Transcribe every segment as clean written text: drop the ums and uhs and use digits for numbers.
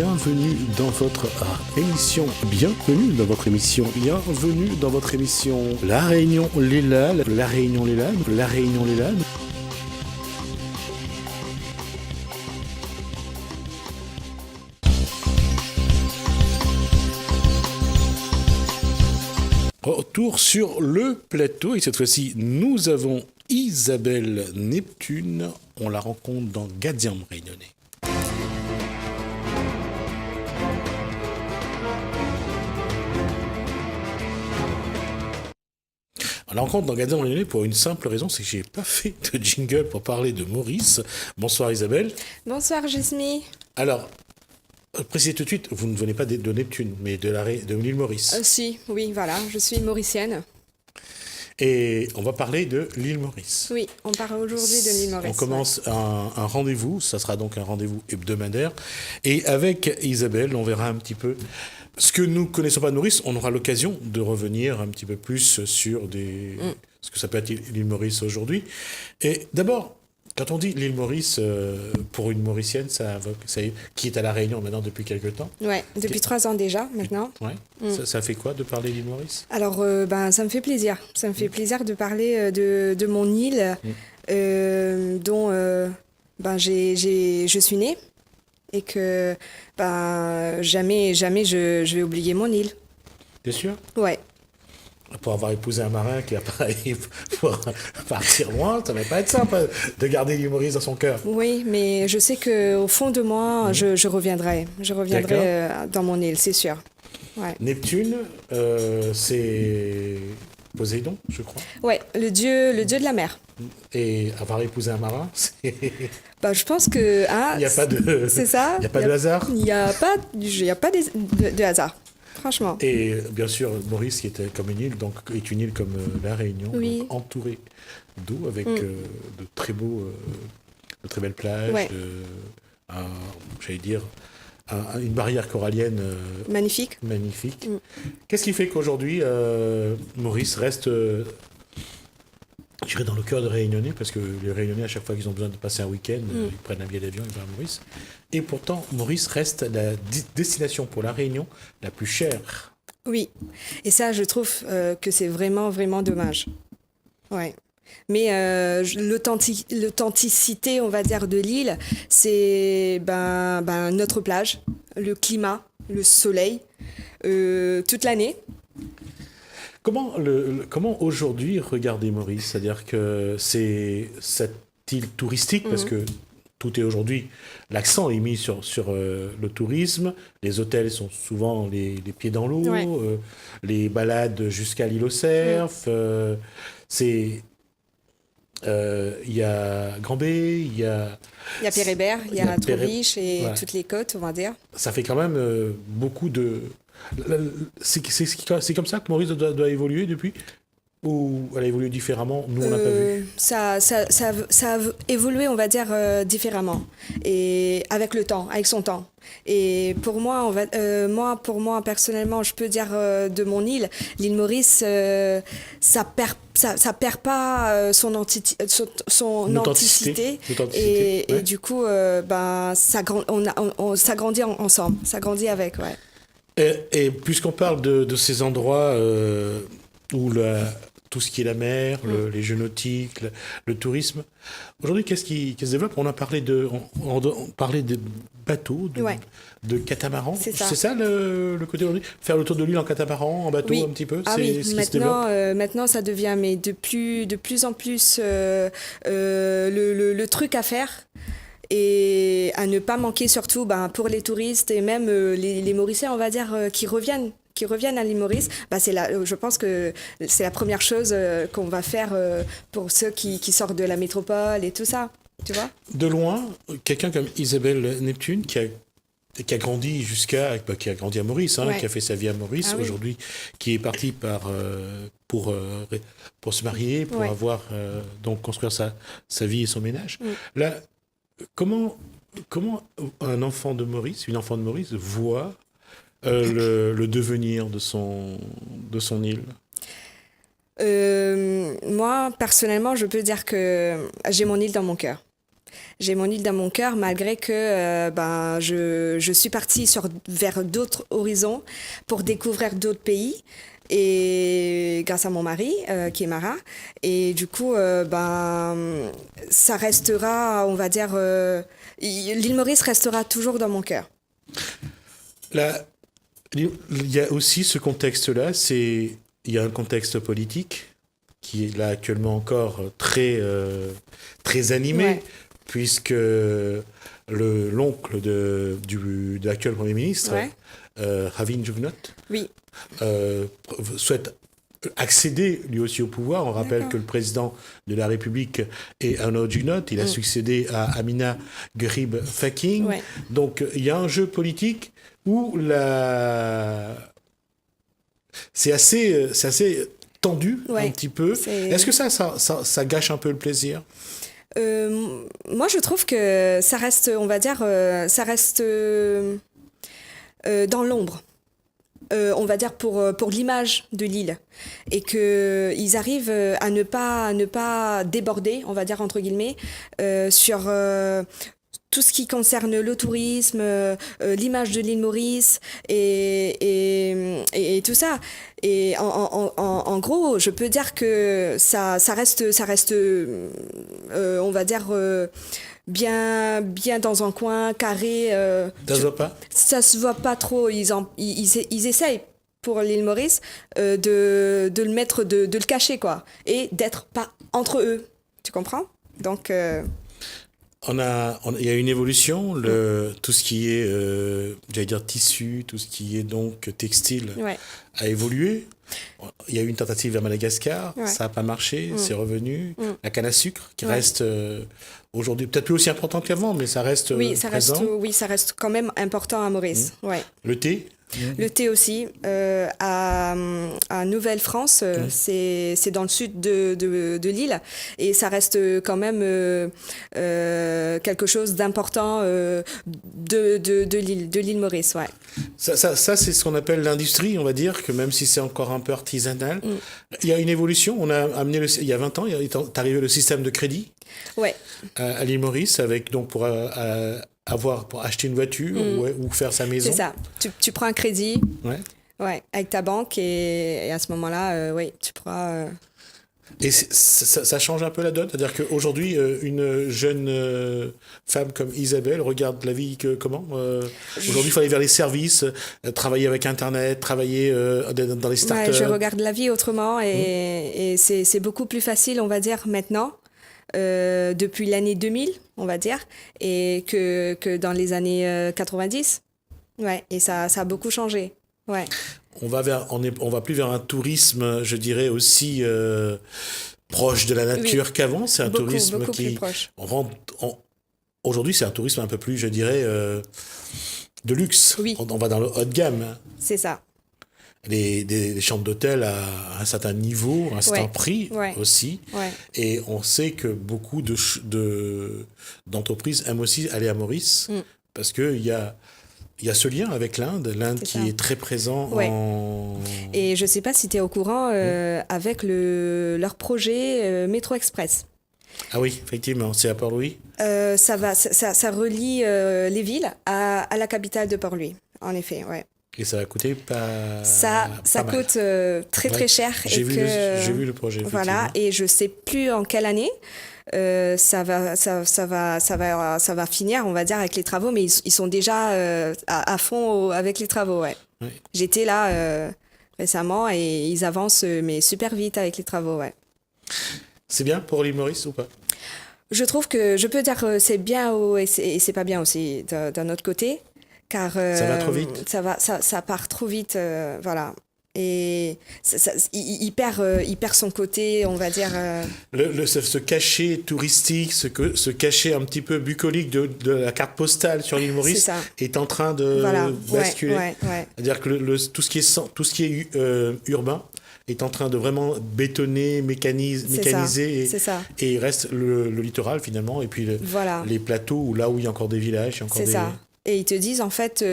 bienvenue dans votre émission La Réunion Léla, La Réunion Léla, La Réunion Léla. Retour sur le plateau et cette fois-ci nous avons Isabelle Neptune, on la rencontre dans Gadiam Réunionnais. On la rencontre dans Gadiam Réunionnais pour une simple raison, c'est que j'ai pas fait de jingle pour parler de Maurice. Bonsoir Isabelle. Bonsoir Jasmine. Alors, précisez tout de suite, vous ne venez pas de Neptune, mais de l'île Maurice. Oui, voilà, je suis mauricienne. Et on va parler de l'île Maurice. Oui, on parle aujourd'hui de l'île Maurice. On commence un rendez-vous, ça sera donc un rendez-vous hebdomadaire. Et avec Isabelle, on verra un petit peu ce que nous ne connaissons pas de Maurice. On aura l'occasion de revenir un petit peu plus sur ce que ça peut être l'île Maurice aujourd'hui. Et d'abord, quand on dit l'île Maurice, pour une Mauricienne, qui est à La Réunion maintenant depuis quelques temps. Oui, depuis 3 ans déjà, maintenant. Ouais. Ça fait quoi de parler l'île Maurice ? Alors, ça me fait plaisir. Ça me fait plaisir de parler de mon île, dont je suis née. Et que jamais je vais oublier mon île. T'es sûr ? Ouais. Pour avoir épousé un marin qui a pareil pour partir loin, ça va pas être simple de garder l'île Maurice dans son cœur. Oui, mais je sais qu'au fond de moi, je reviendrai. Je reviendrai dans mon île, c'est sûr. Ouais. Neptune, c'est Poséidon, je crois. Ouais, le dieu de la mer. Et avoir épousé un marin, c'est... je pense que... il n'y a pas de... C'est ça. Il n'y a pas de hasard. Il n'y a pas de hasard. Franchement. Et bien sûr, Maurice, qui était comme une île, donc est une île comme La Réunion, oui. donc entourée d'eau, avec de très belles plages, ouais. Une barrière corallienne magnifique. Qu'est-ce qui fait qu'aujourd'hui, Maurice reste, je dirais, dans le cœur de Réunionnais, parce que les Réunionnais, à chaque fois qu'ils ont besoin de passer un week-end, ils prennent un billet d'avion, ils vont à Maurice. Et pourtant, Maurice reste la destination pour la Réunion la plus chère. Oui, et ça, je trouve que c'est vraiment, vraiment dommage. Ouais. Mais l'authenticité, on va dire, de l'île, c'est notre plage, le climat, le soleil, toute l'année. Comment aujourd'hui regarder Maurice ? C'est-à-dire que c'est cette île touristique, parce que tout est aujourd'hui, l'accent est mis sur le tourisme, les hôtels sont souvent les pieds dans l'eau, les balades jusqu'à l'île au Cerf, il y a Grand-B, il y a Pérébert, il y a Troubiche et toutes les côtes, on va dire. Ça fait quand même beaucoup de... C'est comme ça que Maurice doit évoluer depuis ? Ou elle a évolué différemment, nous on n'a pas vu ? Ça a évolué, on va dire, différemment. Et avec le temps, avec son temps. Et pour moi, personnellement, je peux dire de mon île, l'île Maurice, ça perd pas son authenticité. Et du coup, ça grandit ensemble, ça grandit avec, ouais. Et puisqu'on parle de ces endroits où tout ce qui est la mer, les jeux nautiques, le tourisme, aujourd'hui, qu'est-ce qui se développe ? On parlait de bateaux, de catamarans. C'est ça le côté aujourd'hui ? Faire le tour de l'île en catamaran, en bateau, un petit peu ? Maintenant, ça devient de plus en plus le truc à faire. Et à ne pas manquer surtout pour les touristes et même les Mauriciens, on va dire, qui reviennent à l'île Maurice, je pense que c'est la première chose qu'on va faire pour ceux qui sortent de la métropole et tout ça, tu vois. De loin, quelqu'un comme Isabelle Neptune qui a grandi qui a grandi à Maurice, qui a fait sa vie à Maurice, aujourd'hui, qui est parti pour se marier, pour avoir donc construire sa vie et son ménage. Là, comment un enfant de Maurice, une enfant de Maurice voit le devenir de son île ? Moi, personnellement, je peux dire que j'ai mon île dans mon cœur. J'ai mon île dans mon cœur, malgré que je suis partie vers d'autres horizons pour découvrir d'autres pays. Et grâce à mon mari, qui est marin. Et du coup, ça restera, on va dire, l'île Maurice restera toujours dans mon cœur. Là, il y a aussi ce contexte-là, il y a un contexte politique qui est là actuellement encore très animé, puisque l'oncle de l'actuel Premier ministre, Pravin Jugnauth, souhaite accéder lui aussi au pouvoir. On rappelle que le président de la République est Arnaud Jugnauth. Il a succédé à Amina Gurib Faking. Donc il y a un jeu politique où c'est assez tendu un petit peu. Est-ce que ça gâche un peu le plaisir? Moi, je trouve que ça reste, on va dire, dans l'ombre. On va dire pour l'image de l'île, et que ils arrivent à ne pas déborder, on va dire entre guillemets, sur tout ce qui concerne le tourisme, l'image de l'île Maurice et tout ça. Et en gros, je peux dire que ça reste, on va dire, bien dans un coin carré. Ça se voit pas? Ça se voit pas trop. Ils essayent pour l'île Maurice de le mettre, de le cacher, quoi, et d'être pas entre eux. Tu comprends? Donc il y a une évolution, tout ce qui est, j'allais dire tissu, tout ce qui est donc textile a évolué. Il y a eu une tentative à Madagascar, ça n'a pas marché, c'est revenu. La canne à sucre qui reste aujourd'hui peut-être plus aussi importante qu'avant, mais ça reste présent. Ça reste quand même important à Maurice. Le thé? Le thé aussi. À Nouvelle-France, c'est dans le sud de l'île, et ça reste quand même quelque chose d'important de l'île Maurice. Ça, c'est ce qu'on appelle l'industrie, on va dire, que même si c'est encore un peu artisanal, il y a une évolution. On a amené il y a 20 ans, il est arrivé le système de crédit à l'île Maurice, avec donc pour acheter une voiture ou faire sa maison. C'est ça. Tu prends un crédit avec ta banque, et à ce moment-là, tu pourras... Et ça change un peu la donne. C'est-à-dire qu'aujourd'hui, une jeune femme comme Isabelle regarde la vie comment aujourd'hui, il faut aller vers les services, travailler avec Internet, travailler dans les startups. Je regarde la vie autrement, et c'est beaucoup plus facile, on va dire, maintenant. Depuis l'année 2000, on va dire, et que dans les années 90. Et ça a beaucoup changé. On va plus vers un tourisme, je dirais, aussi proche de la nature qu'avant. C'est un tourisme beaucoup qui plus proche. Aujourd'hui, c'est un tourisme un peu plus, je dirais, de luxe. On va dans le haut de gamme. C'est ça. Des chambres d'hôtel à un certain niveau, un certain prix aussi. Et on sait que beaucoup d'entreprises aiment aussi aller à Maurice, parce qu'il y a ce lien avec l'Inde qui est très présent. Et je ne sais pas si tu es au courant avec leur projet Métro Express. Ah oui, effectivement, c'est à Port-Louis. Ça relie les villes à la capitale de Port-Louis, en effet, Et ça va coûter pas mal. Coûte très très cher. J'ai vu le projet. Voilà, et je sais plus en quelle année ça va finir, on va dire, avec les travaux, mais ils sont déjà à fond avec les travaux. J'étais là récemment, et ils avancent mais super vite avec les travaux. C'est bien pour l'île Maurice ou pas? Je trouve que je peux dire c'est bien et c'est pas bien aussi d'un autre côté. Car ça va trop vite. Ça part trop vite, voilà. Et il perd son côté, on va dire. Ce cachet touristique, ce cachet un petit peu bucolique de la carte postale sur l'île Maurice est en train de basculer. C'est-à-dire que tout ce qui est urbain est en train de vraiment bétonner, mécaniser, et il reste le littoral finalement, et puis les plateaux là où il y a encore des villages. Et ils te disent en fait,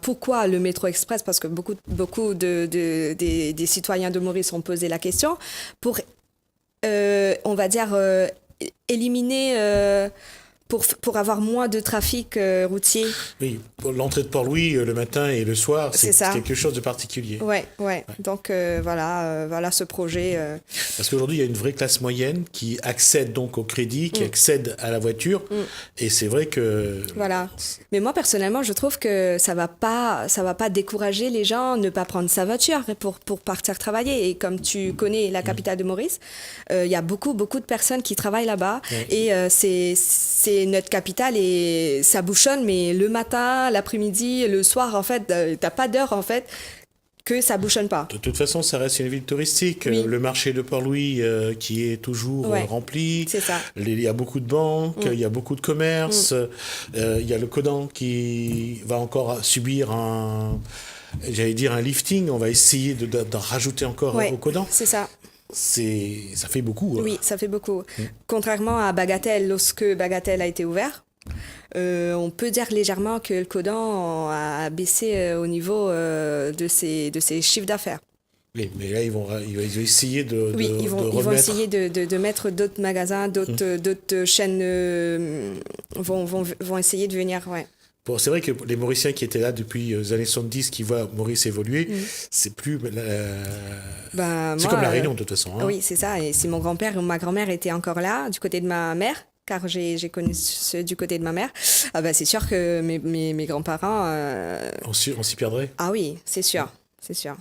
pourquoi le métro express? Parce que beaucoup des citoyens de Maurice ont posé la question pour, on va dire, éliminer pour avoir moins de trafic routier. Oui, pour l'entrée de Port-Louis le matin et le soir, c'est ça. quelque chose de particulier. Ouais. Donc voilà ce projet. Parce qu'aujourd'hui, il y a une vraie classe moyenne qui accède donc au crédit, qui accède à la voiture. Et c'est vrai que... Voilà. Mais moi, personnellement, je trouve que ça va pas décourager les gens de ne pas prendre sa voiture pour partir travailler. Et comme tu connais la capitale de Maurice, il y a beaucoup de personnes qui travaillent là-bas. Et c'est notre capitale et ça bouchonne, mais le matin, l'après-midi, le soir, en fait, t'as pas d'heure, en fait, que ça bouchonne pas. De toute façon, ça reste une ville touristique. Oui. Le marché de Port-Louis qui est toujours rempli. C'est ça. Il y a beaucoup de banques, il y a beaucoup de commerces. Il y a le Codan qui va encore subir un lifting. On va essayer d'en rajouter encore au Codan. C'est ça. Ça fait beaucoup. Oui, ça fait beaucoup. Contrairement à Bagatelle, lorsque Bagatelle a été ouvert, on peut dire légèrement que le Codan a baissé au niveau de ses chiffres d'affaires. Oui, mais là, ils vont essayer de ils vont essayer de mettre d'autres magasins, d'autres chaînes vont essayer de venir, Bon, c'est vrai que les Mauriciens qui étaient là depuis les années 70, qui voient Maurice évoluer, c'est plus... c'est comme la Réunion, de toute façon. Hein. Oui, c'est ça. Et si mon grand-père ou ma grand-mère étaient encore là, du côté de ma mère, car j'ai connu ceux du côté de ma mère, c'est sûr que mes grands-parents... On s'y perdrait. Ah oui, c'est sûr. C'est sûr.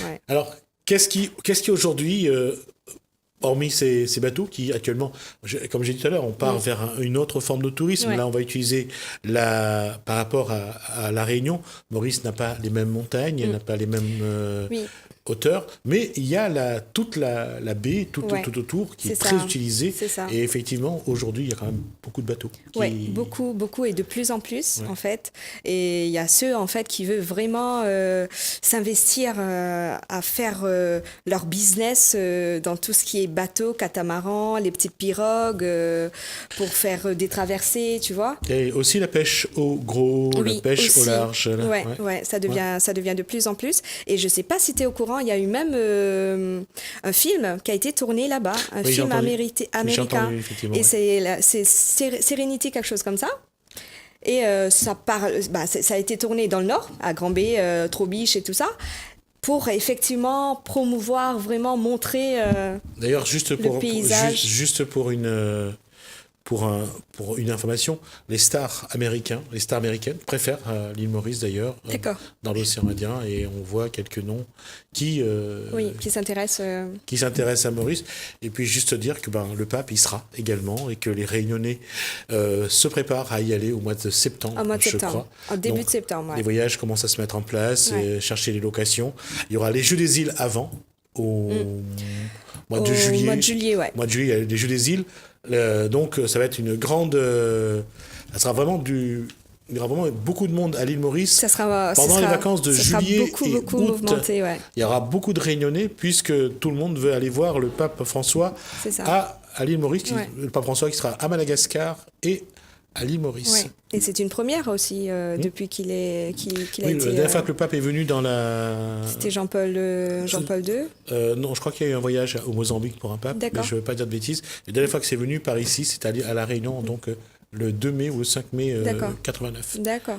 Ouais. Alors, qu'est-ce qui aujourd'hui... hormis ces bateaux qui, actuellement, comme j'ai dit tout à l'heure, on part vers une autre forme de tourisme. Ouais. Là, on va utiliser par rapport à la Réunion. Maurice n'a pas les mêmes montagnes, n'a pas les mêmes hauteurs, mais il y a toute la baie tout autour qui est très utilisée. Et effectivement, aujourd'hui, il y a quand même beaucoup de bateaux. Oui, beaucoup et de plus en plus, en fait. Et il y a ceux, en fait, qui veulent vraiment s'investir à faire leur business dans tout ce qui est bateaux, catamarans, les petites pirogues, pour faire des traversées, tu vois. Et aussi la pêche au gros, la pêche aussi au large. Oui, ça devient de plus en plus. Et je ne sais pas si tu es au courant, il y a eu même un film qui a été tourné là-bas, un film américain. Et c'est Sérénité, quelque chose comme ça. Et ça a été tourné dans le Nord, à Granby, Trobiche et tout ça, pour effectivement promouvoir, vraiment montrer D'ailleurs, le paysage. Juste pour une information, les stars américaines préfèrent l'île Maurice d'ailleurs, dans l'océan Indien, et on voit quelques noms qui s'intéressent à Maurice. Et puis juste dire que le pape y sera également et que les Réunionnais se préparent à y aller au mois de septembre, je crois. En début de septembre. Les voyages commencent à se mettre en place, chercher les locations. Il y aura les Jeux des îles avant, au mois de juillet. Mois de juillet, Mois de juillet, il y a les Jeux des îles. Donc ça va être une grande... ça sera vraiment il y aura vraiment beaucoup de monde à l'île Maurice pendant les vacances de juillet beaucoup août. Mouvementé, il y aura beaucoup de Réunionnais puisque tout le monde veut aller voir le pape François à l'île Maurice. Le pape François qui sera à Madagascar et à l'île Maurice. Ouais. Et c'est une première aussi depuis qu'il a été... La dernière fois que le pape est venu dans la... C'était Jean-Paul II non, je crois qu'il y a eu un voyage au Mozambique pour un pape, mais je ne veux pas dire de bêtises. La dernière fois que c'est venu par ici, c'était à La Réunion, donc le 2 mai ou le 5 mai 89. D'accord.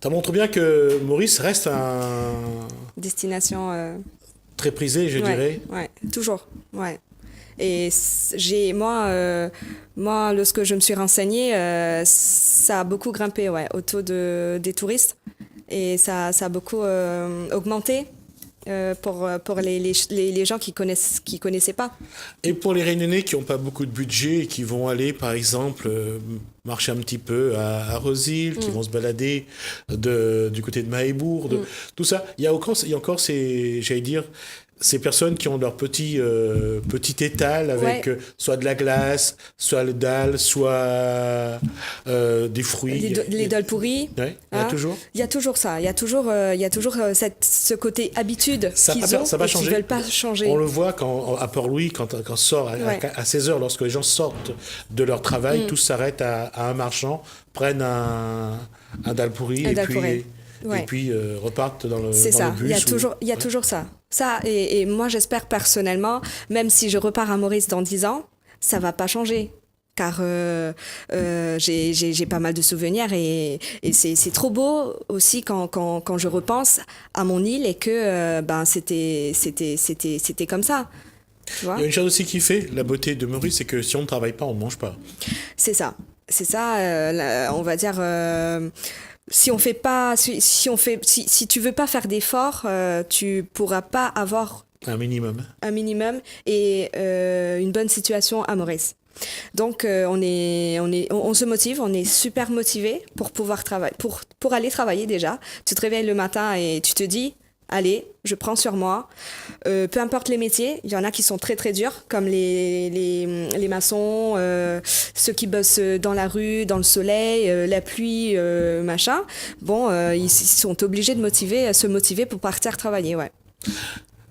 Ça montre bien que Maurice reste destination... très prisée, je dirais. Oui, toujours, Et moi, lorsque je me suis renseignée, ça a beaucoup grimpé autour des touristes. Et ça a beaucoup augmenté pour les gens qui connaissaient pas. Et pour les Réunionnais qui n'ont pas beaucoup de budget et qui vont aller, par exemple, marcher un petit peu à Rosille, qui vont se balader du côté de Mahébourg, tout ça. Il y a encore ces personnes qui ont leur petit étal avec soit de la glace, soit le dalle, soit des fruits. Les dalles pourries. Ouais, il y a toujours. Il y a toujours ça. Il y a toujours ce côté habitude qu'ils ont et qu'ils ne veulent pas changer. On le voit à Port-Louis, quand on sort à 16h, lorsque les gens sortent de leur travail, tous s'arrêtent à un marchand, prennent un dalle pourri et puis repartent dans le bus. C'est ça, il y a toujours ça. Ça, et moi j'espère personnellement, même si je repars à Maurice dans 10 ans, ça va pas changer. car j'ai pas mal de souvenirs et c'est trop beau aussi quand je repense à mon île et que c'était comme ça. Tu vois? Il y a une chose aussi qui fait la beauté de Maurice, c'est que si on ne travaille pas, on ne mange pas. C'est ça. On va dire. Si on fait pas, si tu veux pas faire d'efforts, tu pourras pas avoir un minimum et une bonne situation à Maurice. Donc on se motive, on est super motivé pour pouvoir travailler, pour aller travailler déjà. Tu te réveilles le matin et tu te dis, allez, je prends sur moi. Peu importe les métiers, il y en a qui sont très très durs, comme les maçons, ceux qui bossent dans la rue, dans le soleil, la pluie, machin. Bon, ils sont obligés de se motiver pour partir travailler, ouais.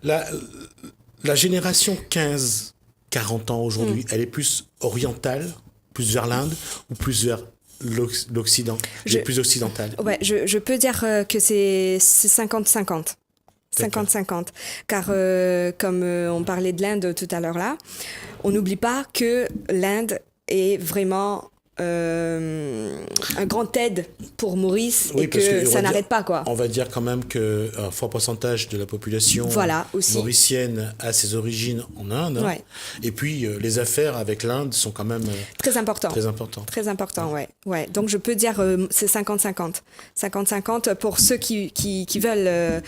La génération 15-40 ans aujourd'hui, elle est plus orientale, plus vers l'Inde ou plus vers l'Occident, plus occidentale? Ouais, je peux dire que c'est 50-50. 50-50. Car comme on parlait de l'Inde tout à l'heure là, on n'oublie pas que l'Inde est vraiment un grand aide pour Maurice, oui, et que ça n'arrête pas, quoi. On va dire quand même qu'un fort pourcentage de la population mauricienne a ses origines en Inde. Ouais. Et puis les affaires avec l'Inde sont quand même très importants. Très importants, ouais. Donc je peux dire c'est 50-50. 50-50 pour ceux qui veulent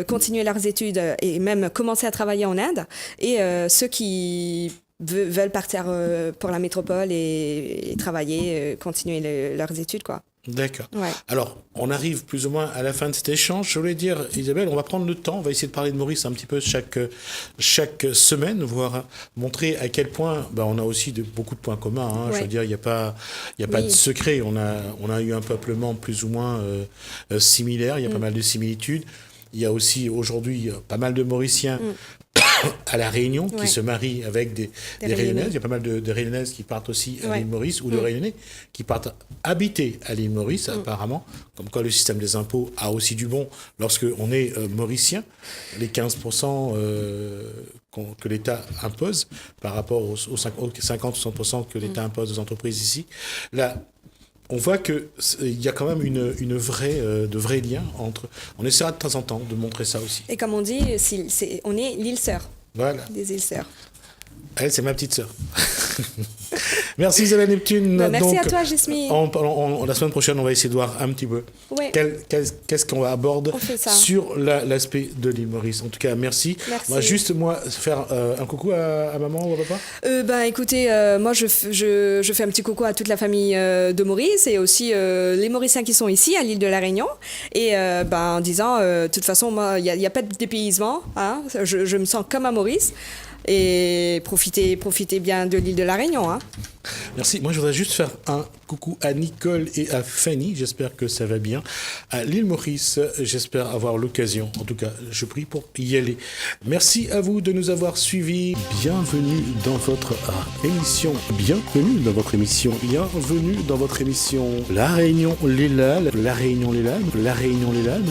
continuer leurs études et même commencer à travailler en Inde, et ceux qui veulent partir pour la métropole et travailler, continuer leurs études, quoi. D'accord. Ouais. Alors, on arrive plus ou moins à la fin de cet échange. Je voulais dire, Isabelle, on va prendre le temps, on va essayer de parler de Maurice un petit peu chaque semaine, voir montrer à quel point on a aussi beaucoup de points communs. Hein. Ouais. Je veux dire, il n'y a pas de secret. On a eu un peuplement plus ou moins similaire, il y a pas mal de similitudes. Il y a aussi aujourd'hui pas mal de Mauriciens à La Réunion qui se marient avec des Réunionnaises. Il y a pas mal de Réunionnaises qui partent aussi à l'île Maurice, ou de Réunionnais qui partent habiter à l'île Maurice, apparemment. Comme quoi le système des impôts a aussi du bon lorsqu'on est mauricien. Les 15% que l'État impose par rapport aux 50-60% que l'État impose aux entreprises ici. Là, on voit qu'il y a quand même de vrais liens entre... On essaiera de temps en temps de montrer ça aussi. Et comme on dit, on est l'île sœur. Voilà. Des îles sœurs. Elle, c'est ma petite sœur. Merci Isabelle Neptune. Merci à toi, Jasmine. La semaine prochaine, on va essayer de voir un petit peu qu'est-ce qu'on aborder sur l'aspect de l'île Maurice. En tout cas, merci. On va juste, faire un coucou à maman ou à papa. Écoutez, moi, je fais un petit coucou à toute la famille de Maurice et aussi les Mauriciens qui sont ici, à l'île de la Réunion. Et en disant, de toute façon, moi, il n'y a pas de dépaysement. Hein, je me sens comme à Maurice. Et profitez bien de l'île de la Réunion. Hein. Merci. Moi, je voudrais juste faire un coucou à Nicole et à Fanny. J'espère que ça va bien. À l'île Maurice, j'espère avoir l'occasion. En tout cas, je prie pour y aller. Merci à vous de nous avoir suivis. Bienvenue dans votre émission. Bienvenue dans votre émission. Bienvenue dans votre émission. La Réunion, les Lalles. La Réunion, les Lalles. La Réunion, les Lalles.